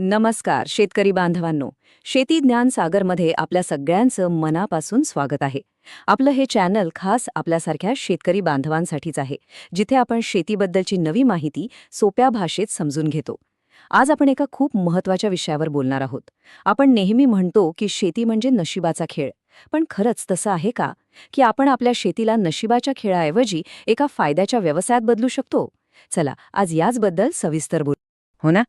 नमस्कार शेतकरी बांधवांनो. शेती ज्ञान सागरमध्ये आपल्या सगळ्यांचं मनापासून स्वागत आहे. आपलं हे चॅनल खास आपल्यासारख्या शेतकरी बांधवांसाठीच आहे, जिथे आपण शेतीबद्दलची नवी माहिती सोप्या भाषेत समजून घेतो. आज आपण एका खूप महत्त्वाच्या विषयावर बोलणार आहोत. आपण नेहमी म्हणतो की शेती म्हणजे नशिबाचा खेळ, पण खरंच तसं आहे का, की आपण आपल्या शेतीला नशिबाच्या खेळाऐवजी एका फायद्याच्या व्यवसायात बदलू शकतो? चला आज याचबद्दल सविस्तर बोलू. हो ना.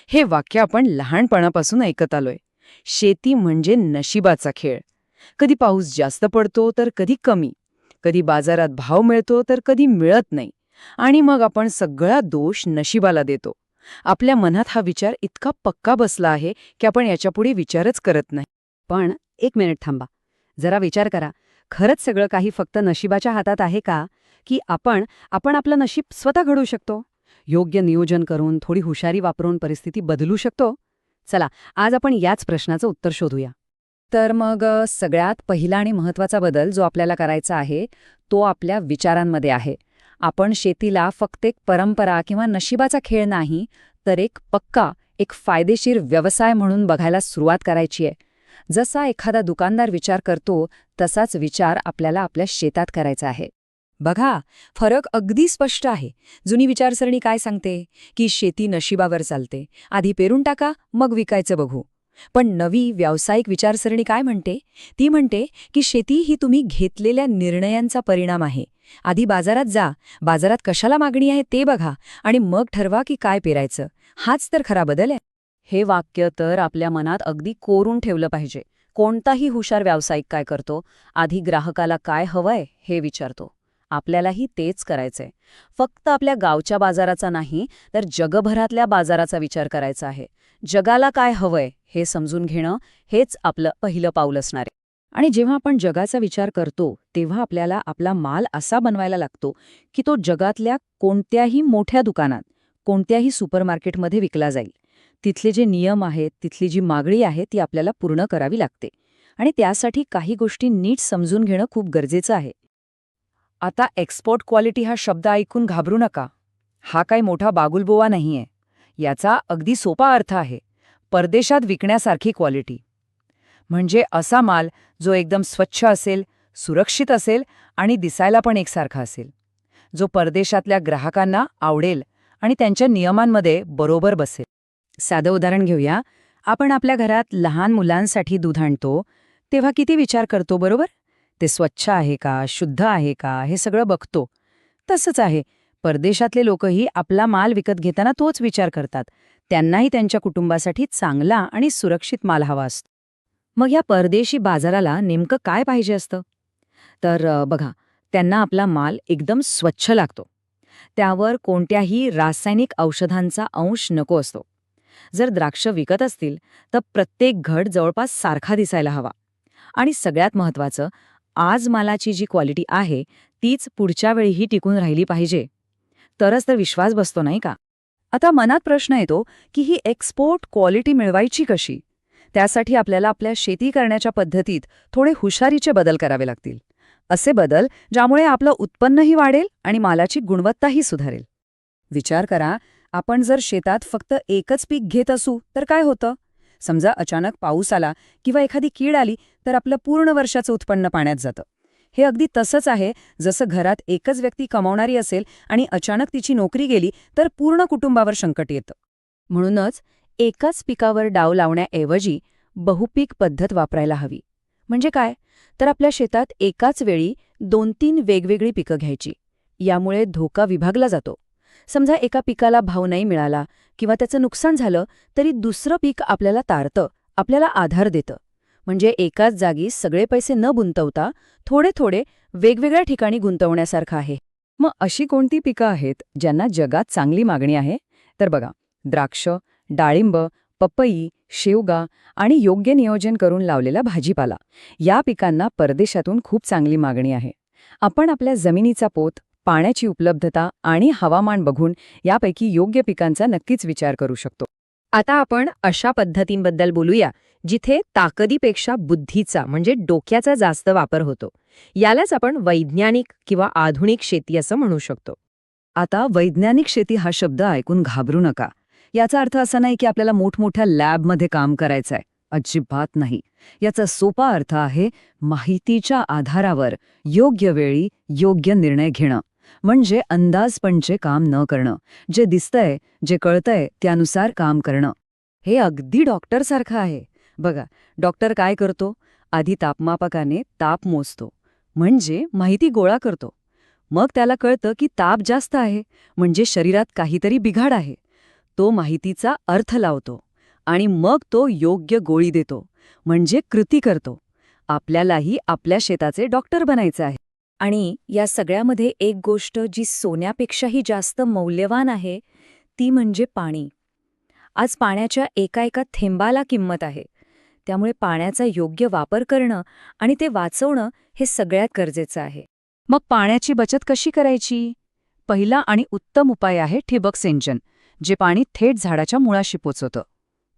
हे वाक्य आपण लहानपणापासून ऐकत आलोय. शेती म्हणजे नशिबाचा खेळ. कधी पाऊस जास्त पडतो तर कधी कमी, कधी बाजारात भाव मिळतो तर कधी मिळत नाही, आणि मग आपण सगळा दोष नशिबाला देतो. आपल्या मनात हा विचार इतका पक्का बसला आहे की आपण याच्यापुढे विचारच करत नाही. पण एक मिनिट थांबा. जरा विचार करा. खरंच सगळं काही फक्त नशिबाच्या हातात आहे का? की आपण आपण आपलं नशीब स्वतः घडवू शकतो? योग्य नियोजन करून, थोडी हुशारी वापरून परिस्थिती बदलू शकतो? चला, आज आपण याच प्रश्नाचं उत्तर शोधूया. तर मग सगळ्यात पहिला आणि महत्त्वाचा बदल जो आपल्याला करायचा आहे, तो आपल्या विचारांमध्ये आहे. आपण शेतीला फक्त एक परंपरा किंवा नशिबाचा खेळ नाही, तर एक पक्का, एक फायदेशीर व्यवसाय म्हणून बघायला सुरुवात करायची आहे. जसा एखादा दुकानदार विचार करतो, तसाच विचार आपल्याला आपल्या शेतात करायचा आहे. बघा, फरक अगदी स्पष्ट आहे. जुनी विचारसरणी काय सांगते की शेती नशिबावर चालते, आधी पेरून टाका मग विकायचं बघू. पण नवी व्यावसायिक विचारसरणी काय म्हणते? ती म्हणते की शेती ही तुम्ही घेतलेल्या निर्णयांचा परिणाम आहे. आधी बाजारात जा, बाजारात कशाला मागणी आहे ते बघा, आणि मग ठरवा की काय पेरायचं. हाच तर खरा बदल आहे. हे वाक्य तर आपल्या मनात अगदी कोरून ठेवलं पाहिजे. कोणताही हुशार व्यावसायिक काय करतो? आधी ग्राहकाला काय हवंय हे विचारतो. आपल्यालाही तेच करायचंय. फक्त आपल्या गावच्या बाजाराचा नाही, तर जगभरातल्या बाजाराचा विचार करायचा आहे. जगाला काय हवंय हे समजून घेणं, हेच आपलं पहिलं पाऊल असणार आहे. आणि जेव्हा आपण जगाचा विचार करतो, तेव्हा आपल्याला आपला माल असा बनवायला लागतो की तो जगातल्या कोणत्याही मोठ्या दुकानात, कोणत्याही सुपरमार्केटमध्ये विकला जाईल. तिथले जे नियम आहेत, तिथली जी मागणी आहे ती आपल्याला पूर्ण करावी लागते. आणि त्यासाठी काही गोष्टी नीट समजून घेणं खूप गरजेचं आहे. आता एक्सपोर्ट क्वालिटी हा शब्द ऐकून घाबरू नका. हा काही मोठा बागुलबोवा नाहीये. याचा अगदी सोपा अर्थ आहे परदेशात विकण्यासारखी क्वालिटी. म्हणजे असा माल जो एकदम स्वच्छ असेल, सुरक्षित असेल आणि दिसायला पण एकसारखा असेल, जो परदेशातल्या ग्राहकांना आवडेल आणि त्यांच्या नियमांमध्ये बरोबर बसेल. साधं उदाहरण घेऊया. आपण आपल्या घरात लहान मुलांसाठी दूध आणतो, तेव्हा किती विचार करतो, बरोबर? ते स्वच्छ आहे का, शुद्ध आहे का, हे सगळं बघतो. तसंच आहे, परदेशातले लोकही आपला माल विकत घेताना तोच विचार करतात. त्यांनाही त्यांच्या कुटुंबासाठी चांगला आणि सुरक्षित माल हवा असतो. मग या परदेशी बाजाराला नेमकं काय पाहिजे असतं? तर बघा, त्यांना आपला माल एकदम स्वच्छ लागतो. त्यावर कोणत्याही रासायनिक औषधांचा अंश नको असतो. जर द्राक्ष विकत असतील तर प्रत्येक घड जवळपास सारखा दिसायला हवा. आणि सगळ्यात महत्त्वाचं, आज मालाची जी क्वालिटी आहे तीच पुढच्या वेळीही टिकून राहिली पाहिजे. तरच तर विश्वास बसतो, नाही का? आता मनात प्रश्न येतो की ही एक्सपोर्ट क्वालिटी मिळवायची कशी? त्यासाठी आपल्याला आपल्या शेती करण्याच्या पद्धतीत थोडे हुशारीचे बदल करावे लागतील. असे बदल ज्यामुळे आपलं उत्पन्नही वाढेल आणि मालाची गुणवत्ताही सुधारेल. विचार करा, आपण जर शेतात फक्त एकच पीक घेत असू तर काय होतं? समजा अचानक पाऊस आला किंवा एखादी कीड आली तर आपलं पूर्ण वर्षाचं उत्पन्न पाण्यात जातं. हे अगदी तसंच आहे जसं घरात एकच व्यक्ती कमावणारी असेल आणि अचानक तिची नोकरी गेली तर पूर्ण कुटुंबावर संकट येतं. म्हणूनच एकाच पिकावर डाव लावण्याऐवजी बहुपीक पद्धत वापरायला हवी. म्हणजे काय? तर आपल्या शेतात एकाच वेळी 2-3 वेगवेगळी पिकं घ्यायची. यामुळे धोका विभागला जातो. समजा एका पिकाला भाव नाही मिळाला किंवा त्याचं नुकसान झालं तरी दुसरं पीक आपल्याला तारतं, आपल्याला आधार देतं. म्हणजे एकाच जागी सगळे पैसे न गुंतवता थोडे थोडे वेगवेगळ्या ठिकाणी गुंतवण्यासारखं आहे. मग अशी कोणती पिकं आहेत ज्यांना जगात चांगली मागणी आहे? तर बघा, द्राक्ष, डाळिंब, पपई, शेवगा आणि योग्य नियोजन करून लावलेला भाजीपाला, या पिकांना परदेशातून खूप चांगली मागणी आहे. आपण आपल्या जमिनीचा पोत, पाण्याची उपलब्धता आणि हवामान बघून यापैकी योग्य पिकांचा नक्कीच विचार करू शकतो. आता आपण अशा पद्धतींबद्दल बोलूया जिथे ताकदीपेक्षा बुद्धीचा म्हणजे डोक्याचा जास्त वापर होतो. यालाच आपण वैज्ञानिक किंवा आधुनिक शेती असं म्हणू शकतो. आता वैज्ञानिक शेती हा शब्द ऐकून घाबरू नका. याचा अर्थ असा नाही की आपल्याला मोठमोठ्या लॅबमध्ये काम करायचं आहे. अजिबात नाही. याचा सोपा अर्थ आहे माहितीच्या आधारावर योग्य वेळी योग्य निर्णय घेणं. म्हणजे अंदाजपणचे काम न करणं. जे दिसतंय, जे कळतंय त्यानुसार काम करणं. हे अगदी डॉक्टरसारखं आहे. बघा, डॉक्टर काय करतो? आधी तापमापकाने ताप मोजतो, म्हणजे माहिती गोळा करतो. मग त्याला कळतं की ताप जास्त आहे, म्हणजे शरीरात काहीतरी बिघाड आहे. तो माहितीचा अर्थ लावतो आणि मग तो योग्य गोळी देतो, म्हणजे कृती करतो. आपल्यालाही आपल्या शेताचे डॉक्टर बनायचं आहे. आणि या सगळ्यामध्ये एक गोष्ट जी सोन्यापेक्षाही जास्त मौल्यवान आहे, ती म्हणजे पाणी. आज पाण्याच्या एका थेंबाला किंमत आहे. त्यामुळे पाण्याचा योग्य वापर करणं आणि ते वाचवणं हे सगळ्यात गरजेचं आहे. मग पाण्याची बचत कशी करायची? पहिला आणि उत्तम उपाय आहे ठिबक सिंचन, जे पाणी थेट झाडाच्या मुळाशी पोचवतं.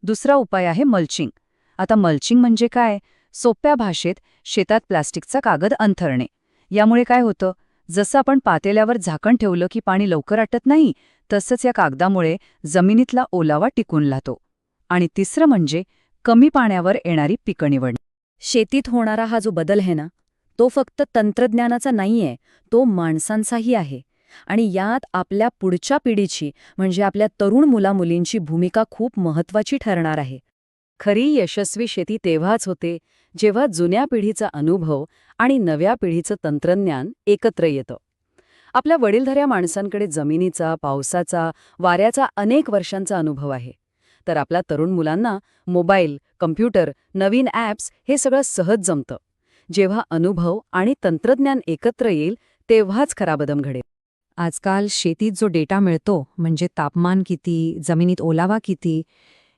दुसरा उपाय आहे मल्चिंग. आता मल्चिंग म्हणजे काय? सोप्या भाषेत शेतात प्लास्टिकचा कागद अंथरणे. यामुळे काय होतं? जसं आपण पातेल्यावर झाकण ठेवलं की पाणी लवकर आटत नाही, तसंच या कागदामुळे जमिनीतला ओलावा टिकून राहतो. आणि तिसरं म्हणजे कमी पाण्यावर येणारी पिकं निवडणं. शेतीत होणारा हा जो बदल आहे ना, तो फक्त तंत्रज्ञानाचा नाहीये, तो माणसांचाही आहे. आणि यात आपल्या पुढच्या पिढीची म्हणजे आपल्या तरुण मुलामुलींची भूमिका खूप महत्त्वाची ठरणार आहे. खरी यशस्वी शेती तेव्हाच होते जेव्हा जुन्या पिढीचा अनुभव आणि नव्या पिढीचं तंत्रज्ञान एकत्र येतं. आपल्या वडीलधाऱ्या माणसांकडे जमिनीचा, पावसाचा, वाऱ्याचा अनेक वर्षांचा अनुभव आहे. तर आपल्या तरुण मुलांना मोबाईल, कम्प्युटर, नवीन ॲप्स हे सगळं सहज जमतं. जेव्हा अनुभव आणि तंत्रज्ञान एकत्र येईल तेव्हाच खरा बदल घडेल. आजकाल शेतीत जो डेटा मिळतो, म्हणजे तापमान किती, जमिनीत ओलावा किती,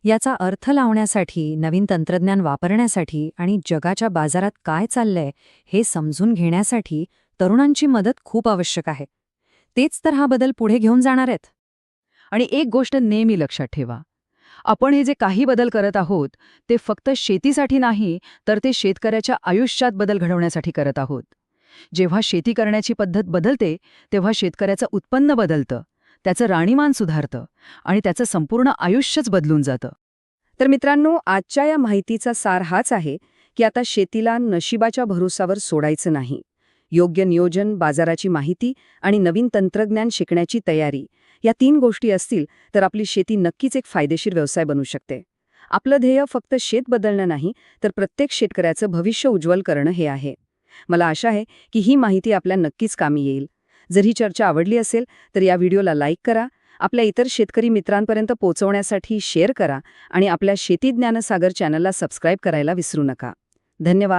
याचा अर्थ लावण्यासाठी, नवीन तंत्रज्ञान वापरण्यासाठी आणि जगाच्या बाजारात काय चाललंय हे समजून घेण्यासाठी तरुणांची मदत खूप आवश्यक आहे. तेच तर हा बदल पुढे घेऊन जाणार आहेत. आणि एक गोष्ट नेहमी लक्षात ठेवा, आपण हे जे काही बदल करत आहोत ते फक्त शेतीसाठी नाही, तर ते शेतकऱ्याच्या आयुष्यात बदल घडवण्यासाठी करत आहोत. जेव्हा शेती करण्याची पद्धत बदलते तेव्हा शेतकऱ्याचं उत्पन्न बदलतं, त्याचं राहणीमान सुधारतं आणि त्याचं संपूर्ण आयुष्यच बदलून जातं. तर मित्रांनो, आजच्या या माहितीचा सार हाच आहे की आता शेतीला नशिबाच्या भरोसावर सोडायचं नाही. योग्य नियोजन, बाजाराची माहिती आणि नवीन तंत्रज्ञान शिकण्याची तयारी, या 3 गोष्टी असतील तर आपली शेती नक्कीच एक फायदेशीर व्यवसाय बनू शकते. आपलं ध्येय फक्त शेत बदलणं नाही, तर प्रत्येक शेतकऱ्याचं भविष्य उज्ज्वल करणं हे आहे. मला आशा आहे की ही माहिती आपल्या नक्कीच कामी येईल. जर ही चर्चा आवडली असेल तर या व्हिडिओला लाईक करा, आपल्या इतर शेतकरी मित्रांपर्यंत पोहोचवण्यासाठी शेअर करा आणि आपल्या शेती ज्ञानसागर चॅनलला सबस्क्राईब करायला विसरू नका. धन्यवाद.